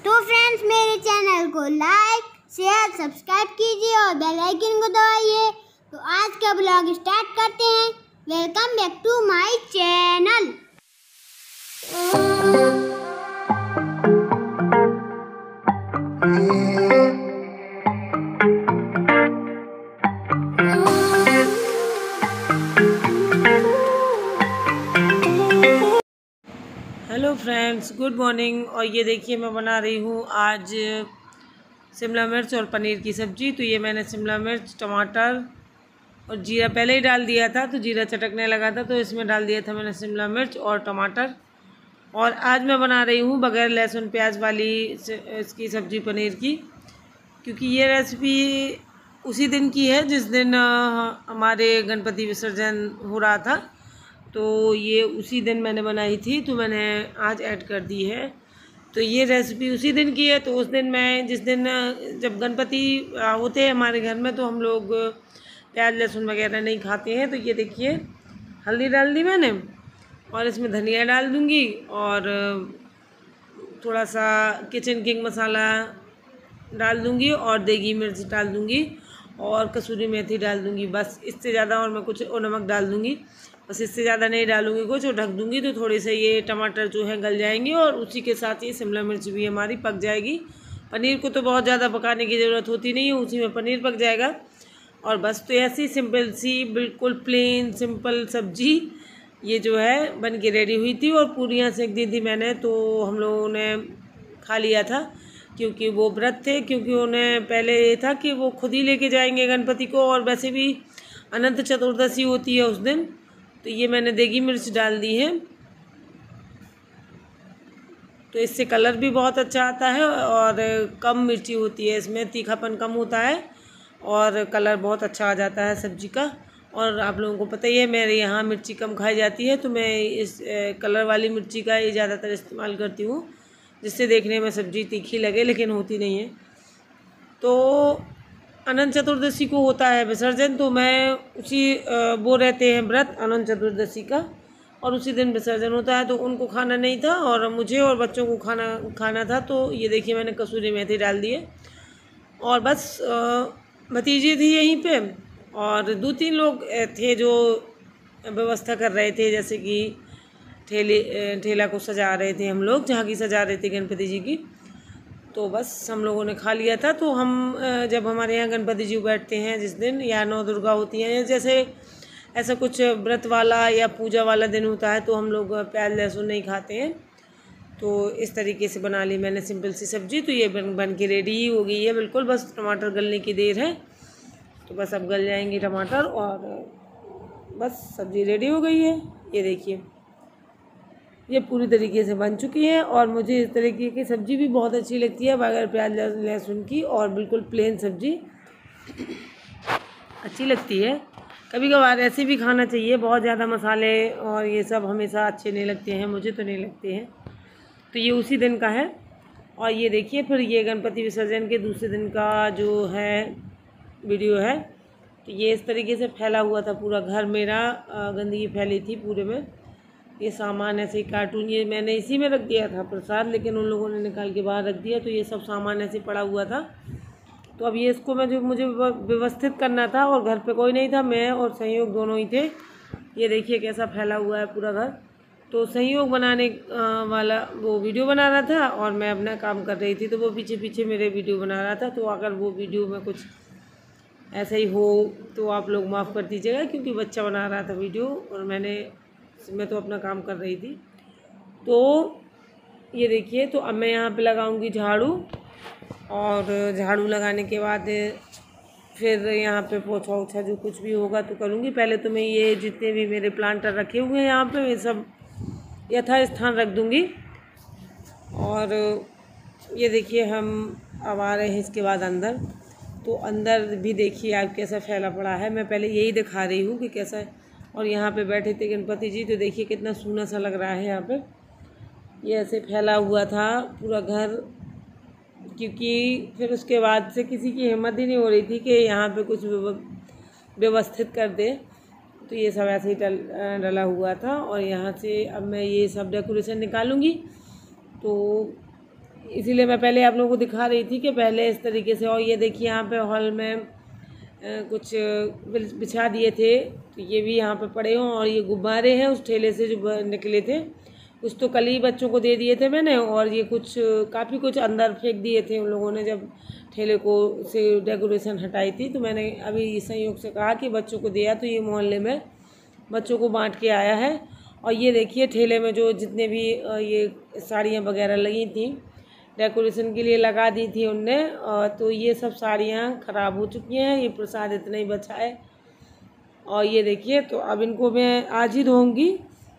तो फ्रेंड्स मेरे चैनल को लाइक शेयर सब्सक्राइब कीजिए और बेल आइकन को दबाइए। तो आज का ब्लॉग स्टार्ट करते हैं। Welcome back to my channel. Hello friends, good morning. और ये देखिए मैं बना रही हूँ आज शिमला मिर्च और पनीर की सब्ज़ी। तो ये मैंने शिमला मिर्च, टमाटर और जीरा पहले ही डाल दिया था, तो जीरा चटकने लगा था तो इसमें डाल दिया था मैंने शिमला मिर्च और टमाटर। और आज मैं बना रही हूँ बग़ैर लहसुन प्याज वाली इसकी सब्ज़ी पनीर की, क्योंकि ये रेसिपी उसी दिन की है जिस दिन हमारे गणपति विसर्जन हो रहा था। तो ये उसी दिन मैंने बनाई थी, तो मैंने आज ऐड कर दी है। तो ये रेसिपी उसी दिन की है। तो उस दिन मैं जिस दिन जब गणपति होते हैं हमारे घर में, तो हम लोग प्याज लहसुन वगैरह नहीं खाते हैं। तो ये देखिए हल्दी डाल दी मैंने और इसमें धनिया डाल दूँगी और थोड़ा सा किचन किंग मसाला डाल दूँगी और देगी मिर्च डाल दूँगी और कसूरी मेथी डाल दूँगी। बस इससे ज़्यादा और मैं कुछ और नमक डाल दूँगी, बस इससे ज़्यादा नहीं डालूँगी कुछ। और ढक दूँगी तो थोड़े से ये टमाटर जो है गल जाएंगे और उसी के साथ ये शिमला मिर्च भी हमारी पक जाएगी। पनीर को तो बहुत ज़्यादा पकाने की ज़रूरत होती नहीं है, उसी में पनीर पक जाएगा। और बस तो ऐसी सिंपल सी बिल्कुल प्लेन सिंपल सब्जी ये जो है बन के रेडी हुई थी। और पूरियाँ सेक दी थी मैंने, तो हम लोगों ने खा लिया था क्योंकि वो व्रत थे। क्योंकि उन्हें पहले ये था कि वो खुद ही लेके जाएंगे गणपति को, और वैसे भी अनंत चतुर्दशी होती है उस दिन। तो ये मैंने देगी मिर्च डाल दी है, तो इससे कलर भी बहुत अच्छा आता है और कम मिर्ची होती है, इसमें तीखापन कम होता है और कलर बहुत अच्छा आ जाता है सब्जी का। और आप लोगों को पता ही है मेरे यहाँ मिर्ची कम खाई जाती है, तो मैं इस कलर वाली मिर्ची का ही ज़्यादातर इस्तेमाल करती हूँ, जिससे देखने में सब्ज़ी तीखी लगे लेकिन होती नहीं है। तो अनंत चतुर्दशी को होता है विसर्जन, तो मैं उसी वो रहते हैं व्रत अनंत चतुर्दशी का, और उसी दिन विसर्जन होता है। तो उनको खाना नहीं था और मुझे और बच्चों को खाना था। तो ये देखिए मैंने कसूरी मेथी डाल दी है। और बस भतीजी थी यहीं पे और 2-3 लोग थे जो व्यवस्था कर रहे थे, जैसे कि ठेला को सजा रहे थे, हम लोग झांकी सजा रहे थे गणपति जी की। तो बस हम लोगों ने खा लिया था। तो हम जब हमारे यहाँ गणपति जी बैठते हैं जिस दिन, या नौ दुर्गा होती हैं, या जैसे ऐसा कुछ व्रत वाला या पूजा वाला दिन होता है, तो हम लोग प्याज लहसुन नहीं खाते हैं। तो इस तरीके से बना ली मैंने सिंपल सी सब्ज़ी। तो ये बन के रेडी ही हो गई है बिल्कुल, बस टमाटर गलने की देर है। तो बस अब गल जाएंगे टमाटर और बस सब्ज़ी रेडी हो गई है। ये देखिए ये पूरी तरीके से बन चुकी है। और मुझे इस तरीके की सब्ज़ी भी बहुत अच्छी लगती है बगैर प्याज लहसुन की, और बिल्कुल प्लेन सब्ज़ी अच्छी लगती है। कभी कभार ऐसे भी खाना चाहिए, बहुत ज़्यादा मसाले और ये सब हमेशा अच्छे नहीं लगते हैं, मुझे तो नहीं लगते हैं। तो ये उसी दिन का है। और ये देखिए फिर ये गणपति विसर्जन के दूसरे दिन का जो है वीडियो है। तो ये इस तरीके से फैला हुआ था पूरा घर मेरा, गंदगी फैली थी पूरे में। ये सामान ऐसे ही कार्टून ये मैंने इसी में रख दिया था प्रसाद, लेकिन उन लोगों ने निकाल के बाहर रख दिया। तो ये सब सामान ऐसे पड़ा हुआ था। तो अब ये इसको मुझे व्यवस्थित करना था, और घर पे कोई नहीं था, मैं और संयोग दोनों ही थे। ये देखिए कैसा फैला हुआ है पूरा घर। तो संयोग बनाने वाला वो वीडियो बना रहा था और मैं अपना काम कर रही थी, तो वो पीछे पीछे मेरे वीडियो बना रहा था। तो अगर वो वीडियो में कुछ ऐसा ही हो तो आप लोग माफ़ कर दीजिएगा, क्योंकि बच्चा बना रहा था वीडियो और मैं तो अपना काम कर रही थी। तो ये देखिए, तो अब मैं यहाँ पे लगाऊंगी झाड़ू, और झाड़ू लगाने के बाद फिर यहाँ पे पोछा ओछा जो कुछ भी होगा तो करूँगी। पहले तो मैं ये जितने भी मेरे प्लांटर रखे हुए हैं यहाँ पे, ये सब यथा स्थान रख दूँगी। और ये देखिए हम अब आ रहे हैं इसके बाद अंदर। तो अंदर भी देखिए आप कैसा फैला पड़ा है, मैं पहले यही दिखा रही हूँ कि कैसा है। और यहाँ पे बैठे थे गणपति जी, तो देखिए कितना सूना सा लग रहा है यहाँ पे। ये ऐसे फैला हुआ था पूरा घर, क्योंकि फिर उसके बाद से किसी की हिम्मत ही नहीं हो रही थी कि यहाँ पे कुछ व्यवस्थित कर दे। तो ये सब ऐसे ही डला हुआ था। और यहाँ से अब मैं ये सब डेकोरेशन निकालूंगी। तो इसीलिए मैं पहले आप लोगों को दिखा रही थी कि पहले इस तरीके से। और ये देखिए यहाँ पे हॉल में कुछ बिछा दिए थे, तो ये भी यहाँ पे पड़े हों। और ये गुब्बारे हैं उस ठेले से जो निकले थे, कुछ तो कल ही बच्चों को दे दिए थे मैंने, और ये कुछ काफ़ी कुछ अंदर फेंक दिए थे उन लोगों ने जब ठेले को से डेकोरेशन हटाई थी। तो मैंने अभी संयोग से कहा कि बच्चों को दिया, तो ये मोहल्ले में बच्चों को बांट के आया है। और ये देखिए ठेले में जो जितने भी ये साड़ियाँ वगैरह लगी थी डेकोरेशन के लिए लगा दी थी उनने, तो ये सब साड़ियाँ ख़राब हो चुकी हैं। ये प्रसाद इतना ही बचा है। और ये देखिए, तो अब इनको मैं आज ही धोऊंगी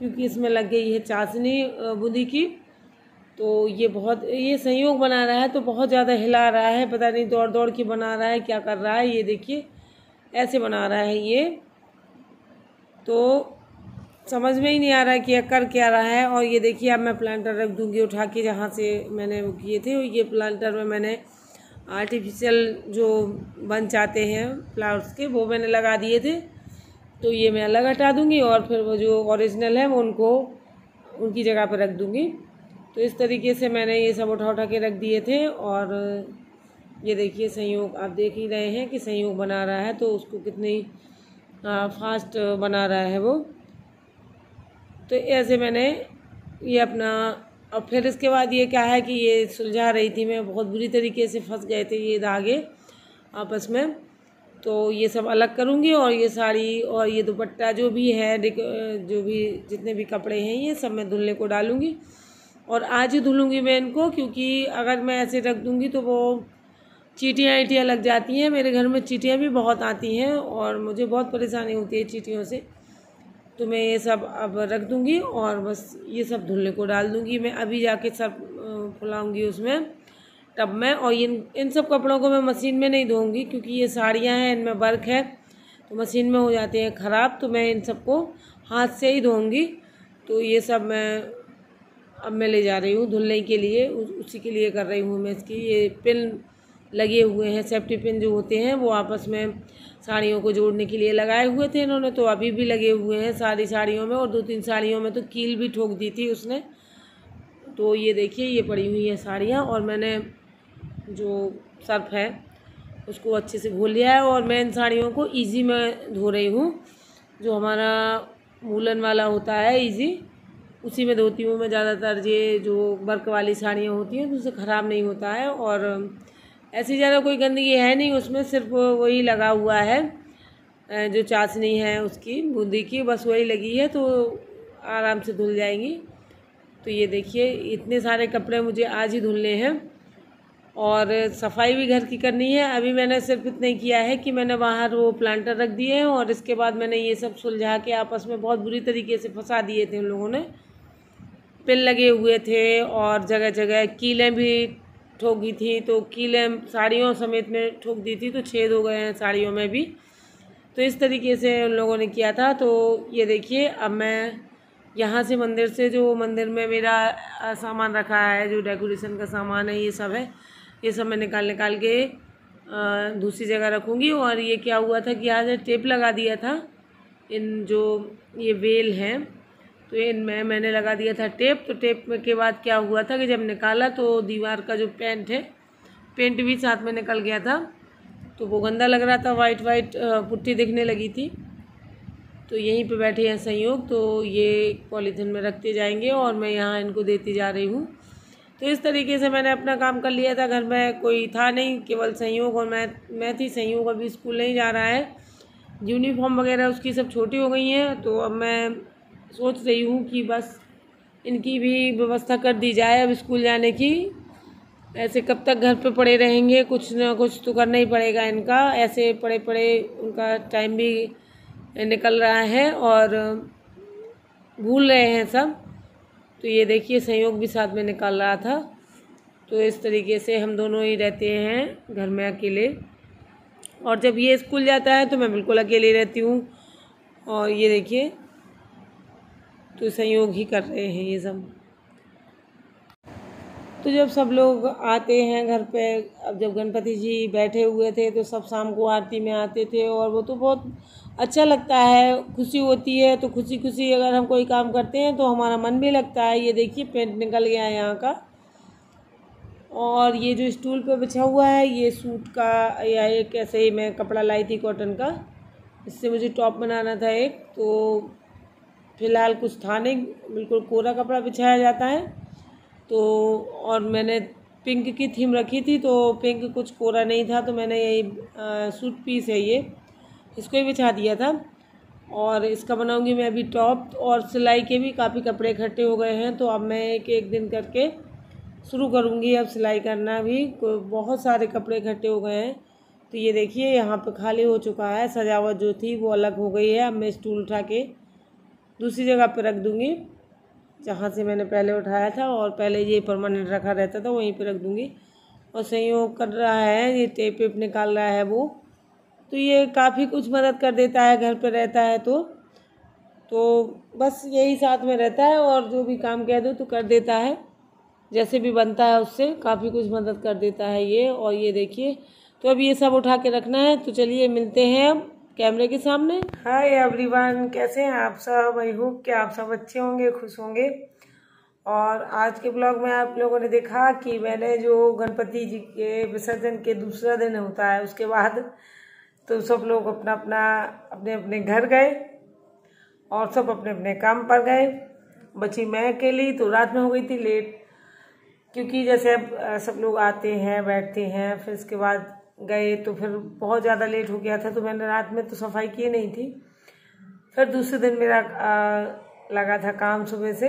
क्योंकि इसमें लग गई है चाशनी बूंदी की। तो ये संयोग बना रहा है, तो बहुत ज़्यादा हिला रहा है, पता नहीं दौड़ दौड़ के बना रहा है, क्या कर रहा है। ये देखिए ऐसे बना रहा है ये, तो समझ में ही नहीं आ रहा है कि कर क्या रहा है। और ये देखिए अब मैं प्लांटर रख दूंगी उठा के जहाँ से मैंने वो किए थे। ये प्लांटर में मैंने आर्टिफिशियल जो बंच आते हैं फ्लावर्स के, वो मैंने लगा दिए थे, तो ये मैं अलग हटा दूंगी और फिर वो जो ओरिजिनल है वो उनको उनकी जगह पर रख दूंगी। तो इस तरीके से मैंने ये सब उठा के रख दिए थे। और ये देखिए संयोग आप देख ही रहे हैं कि संयोग बना रहा है, तो उसको कितनी फास्ट बना रहा है वो। तो ऐसे मैंने ये अपना, और फिर इसके बाद ये क्या है कि ये सुलझा रही थी मैं, बहुत बुरी तरीके से फंस गए थे ये धागे आपस में। तो ये सब अलग करूँगी और ये साड़ी और ये दुपट्टा जो भी है, जो भी जितने भी कपड़े हैं ये सब मैं धुलने को डालूँगी। और आज ही धुलूँगी मैं इनको, क्योंकि अगर मैं ऐसे रख दूँगी तो वो चींटियाँ लग जाती हैं। मेरे घर में चींटियाँ भी बहुत आती हैं और मुझे बहुत परेशानी होती है चींटियों से। तो मैं ये सब अब रख दूँगी और बस ये सब धुलने को डाल दूँगी। मैं अभी जाके सब फुलाऊँगी उसमें टब में। और इन सब कपड़ों को मैं मशीन में नहीं धोऊँगी, क्योंकि ये साड़ियाँ हैं, इनमें वर्क है, तो मशीन में हो जाते हैं ख़राब। तो मैं इन सबको हाथ से ही धोऊँगी। तो ये सब अब मैं ले जा रही हूँ धुलने के लिए, उसी के लिए कर रही हूँ मैं इसकी। ये पिन लगे हुए हैं, सेफ्टी पिन जो होते हैं वो आपस में साड़ियों को जोड़ने के लिए लगाए हुए थे इन्होंने, तो अभी भी लगे हुए हैं सारी साड़ियों में। और 2-3 साड़ियों में तो कील भी ठोक दी थी उसने। तो ये देखिए ये पड़ी हुई है साड़ियाँ, और मैंने जो सर्फ है उसको अच्छे से घोल लिया है। और मैं इन साड़ियों को ईजी में धो रही हूँ, जो हमारा वूलन वाला होता है ईजी, उसी में धोती हूँ मैं ज़्यादातर। ये जो वर्क वाली साड़ियाँ होती हैं तो उससे ख़राब नहीं होता है, और ऐसी ज़्यादा कोई गंदगी है नहीं उसमें, सिर्फ वही लगा हुआ है जो चाशनी है उसकी बूंदी की, बस वही लगी है, तो आराम से धुल जाएंगी। तो ये देखिए इतने सारे कपड़े मुझे आज ही धुलने हैं, और सफाई भी घर की करनी है। अभी मैंने सिर्फ इतना ही किया है कि मैंने बाहर वो प्लांटर रख दिए हैं, और इसके बाद मैंने ये सब सुलझा के आपस में बहुत बुरी तरीके से फंसा दिए थे उन लोगों ने। पिन लगे हुए थे और जगह जगह कीलें भी ठोकी थी, तो कीलें साड़ियों समेत में ठोक दी थी, तो छेद हो गए हैं साड़ियों में भी। तो इस तरीके से उन लोगों ने किया था। तो ये देखिए अब मैं यहाँ से मंदिर में मेरा सामान रखा है, जो डेकोरेशन का सामान है ये सब है, ये सब मैं निकाल के दूसरी जगह रखूँगी। और ये क्या हुआ था कि यहाँ से टेप लगा दिया था, इन जो ये वेल हैं तो इनमें मैंने लगा दिया था टेप। तो टेप के बाद क्या हुआ था कि जब निकाला तो दीवार का जो पेंट भी साथ में निकल गया था, तो वो गंदा लग रहा था, वाइट पुट्टी दिखने लगी थी। तो यहीं पे बैठे हैं संयोग, तो ये पॉलीथिन में रखते जाएंगे और मैं यहाँ इनको देती जा रही हूँ। तो इस तरीके से मैंने अपना काम कर लिया था। घर में कोई था नहीं, केवल संयोग और मैं थी। संयोग अभी स्कूल नहीं जा रहा है, यूनिफॉर्म वगैरह उसकी सब छोटी हो गई हैं। तो अब मैं सोच रही हूँ कि बस इनकी भी व्यवस्था कर दी जाए अब स्कूल जाने की। ऐसे कब तक घर पे पड़े रहेंगे, कुछ ना कुछ तो करना ही पड़ेगा इनका। ऐसे पड़े उनका टाइम भी निकल रहा है और भूल रहे हैं सब। तो ये देखिए संयोग भी साथ में निकाल रहा था। तो इस तरीके से हम दोनों ही रहते हैं घर में अकेले, और जब ये स्कूल जाता है तो मैं बिल्कुल अकेली रहती हूँ। और ये देखिए तो संयोग ही कर रहे हैं ये सब। तो जब सब लोग आते हैं घर पे, अब जब गणपति जी बैठे हुए थे तो सब शाम को आरती में आते थे, और वो तो बहुत अच्छा लगता है, खुशी होती है। तो खुशी अगर हम कोई काम करते हैं तो हमारा मन भी लगता है। ये देखिए पेंट निकल गया है यहाँ का, और ये जो स्टूल पे बिछा हुआ है ये सूट का या एक ऐसे ही मैं कपड़ा लाई थी कॉटन का, इससे मुझे टॉप बनाना था एक, तो फ़िलहाल कुछ था नहीं, बिल्कुल कोरा कपड़ा बिछाया जाता है। तो और मैंने पिंक की थीम रखी थी, तो पिंक कुछ कोरा नहीं था, तो मैंने यही सूट पीस है ये, इसको ही बिछा दिया था। और इसका बनाऊंगी मैं अभी टॉप। और सिलाई के भी काफ़ी कपड़े इकट्ठे हो गए हैं, तो अब मैं एक एक दिन करके शुरू करूंगी अब सिलाई करना भी। बहुत सारे कपड़े इकट्ठे हो गए हैं। तो ये देखिए यहाँ पे खाली हो चुका है, सजावट जो थी वो अलग हो गई है। अब मैं स्टूल उठा के दूसरी जगह पे रख दूँगी जहाँ से मैंने पहले उठाया था, और पहले ये परमानेंट रखा रहता था वहीं पे रख दूँगी। और संयोग कर रहा है, ये टेप वेप निकाल रहा है वो, तो ये काफ़ी कुछ मदद कर देता है घर पे रहता है तो बस यही साथ में रहता है, और जो भी काम कह दो तो कर देता है, जैसे भी बनता है उससे काफ़ी कुछ मदद कर देता है ये। और ये देखिए, तो अब ये सब उठा के रखना है। तो चलिए मिलते हैं अब कैमरे के सामने। हाय एवरीवन, कैसे हैं आप सब? आई होप कि आप सब अच्छे होंगे, खुश होंगे। और आज के ब्लॉग में आप लोगों ने देखा कि मैंने जो गणपति जी के विसर्जन के दूसरा दिन होता है उसके बाद तो सब लोग अपना अपना अपने अपने घर गए और सब अपने अपने काम पर गए। बची मैं अकेली, तो रात में हो गई थी लेट, क्योंकि जैसे अब सब लोग आते हैं बैठते हैं, फिर इसके बाद गए तो फिर बहुत ज़्यादा लेट हो गया था, तो मैंने रात में तो सफाई की नहीं थी। फिर दूसरे दिन मेरा लगा था काम सुबह से,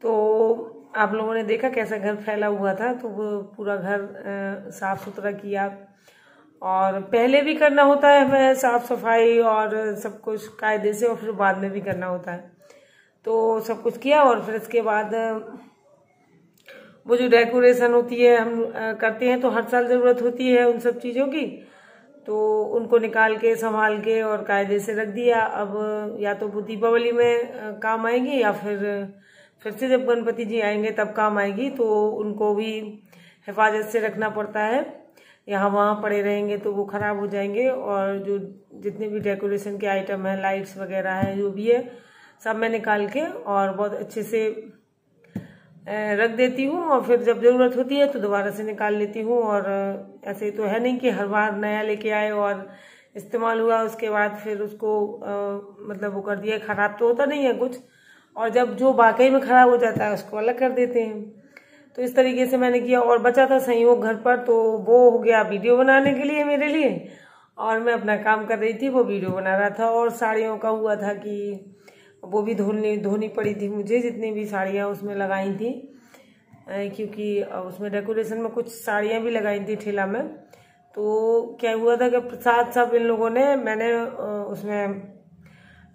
तो आप लोगों ने देखा कैसा घर फैला हुआ था, तो वो पूरा घर साफ़ सुथरा किया। और पहले भी करना होता है हमें साफ़ सफाई और सब कुछ कायदे से, और फिर बाद में भी करना होता है, तो सब कुछ किया। और फिर इसके बाद वो जो डेकोरेशन होती है हम करते हैं, तो हर साल ज़रूरत होती है उन सब चीज़ों की, तो उनको निकाल के संभाल के और कायदे से रख दिया। अब या तो वो दीपावली में काम आएंगी, या फिर से जब गणपति जी आएंगे तब काम आएगी, तो उनको भी हिफाजत से रखना पड़ता है। यहाँ वहाँ पड़े रहेंगे तो वो ख़राब हो जाएंगे। और जो जितने भी डेकोरेशन के आइटम हैं, लाइट्स वगैरह हैं, जो भी है सब मैं निकाल के और बहुत अच्छे से रख देती हूँ, और फिर जब ज़रूरत होती है तो दोबारा से निकाल लेती हूँ। और ऐसे तो है नहीं कि हर बार नया लेके आए और इस्तेमाल हुआ उसके बाद फिर उसको मतलब वो कर दिया, ख़राब तो होता नहीं है कुछ, और जब जो वाकई में ख़राब हो जाता है उसको अलग कर देते हैं। तो इस तरीके से मैंने किया। और बचा था संयोग घर पर, तो वो हो गया वीडियो बनाने के लिए मेरे लिए, और मैं अपना काम कर रही थी, वो वीडियो बना रहा था। और साड़ियों का हुआ था कि वो भी धोनी पड़ी थी मुझे, जितनी भी साड़ियाँ उसमें लगाई थी, क्योंकि उसमें डेकोरेशन में कुछ साड़ियाँ भी लगाई थी ठेला में। तो क्या हुआ था कि प्रसाद सब इन लोगों ने, मैंने उसमें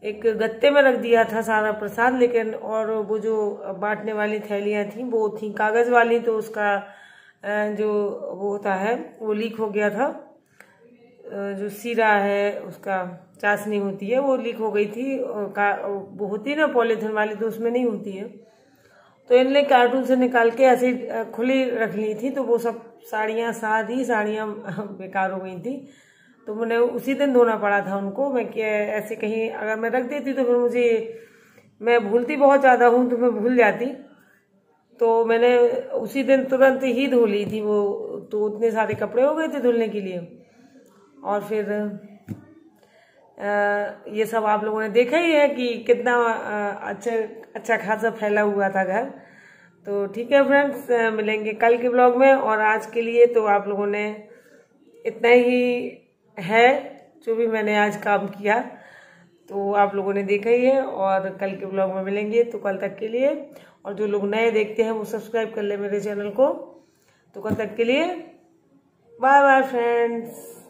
एक गत्ते में रख दिया था सारा प्रसाद, लेकिन और वो जो बांटने वाली थैलियाँ थी वो थी कागज़ वाली, तो उसका जो वो होता है वो लीक हो गया था। जो सीरा है उसका चाशनी होती है वो लीक हो गई थी, वो होती है ना पॉलीथिन वाली, तो उसमें नहीं होती है। तो इनने कार्टून से निकाल के ऐसे खुली रख ली थी, तो वो सब साड़ियाँ सारी साड़ियाँ बेकार हो गई थी। तो मैंने उसी दिन धोना पड़ा था उनको। मैं क्या ऐसे कहीं अगर मैं रख देती तो फिर मैं भूलती बहुत ज़्यादा हूँ, तो मैं भूल जाती, तो मैंने उसी दिन तुरंत ही धो ली थी वो। तो उतने सारे कपड़े हो गए थे धुलने के लिए। और फिर ये सब आप लोगों ने देखा ही है कि कितना अच्छा खासा फैला हुआ था घर। तो ठीक है फ्रेंड्स, मिलेंगे कल के ब्लॉग में। और आज के लिए तो आप लोगों ने इतना ही है जो भी मैंने आज काम किया, तो आप लोगों ने देखा ही है। और कल के ब्लॉग में मिलेंगे, तो कल तक के लिए। और जो लोग नए देखते हैं वो सब्सक्राइब कर ले मेरे चैनल को। तो कल तक के लिए बाय बाय फ्रेंड्स।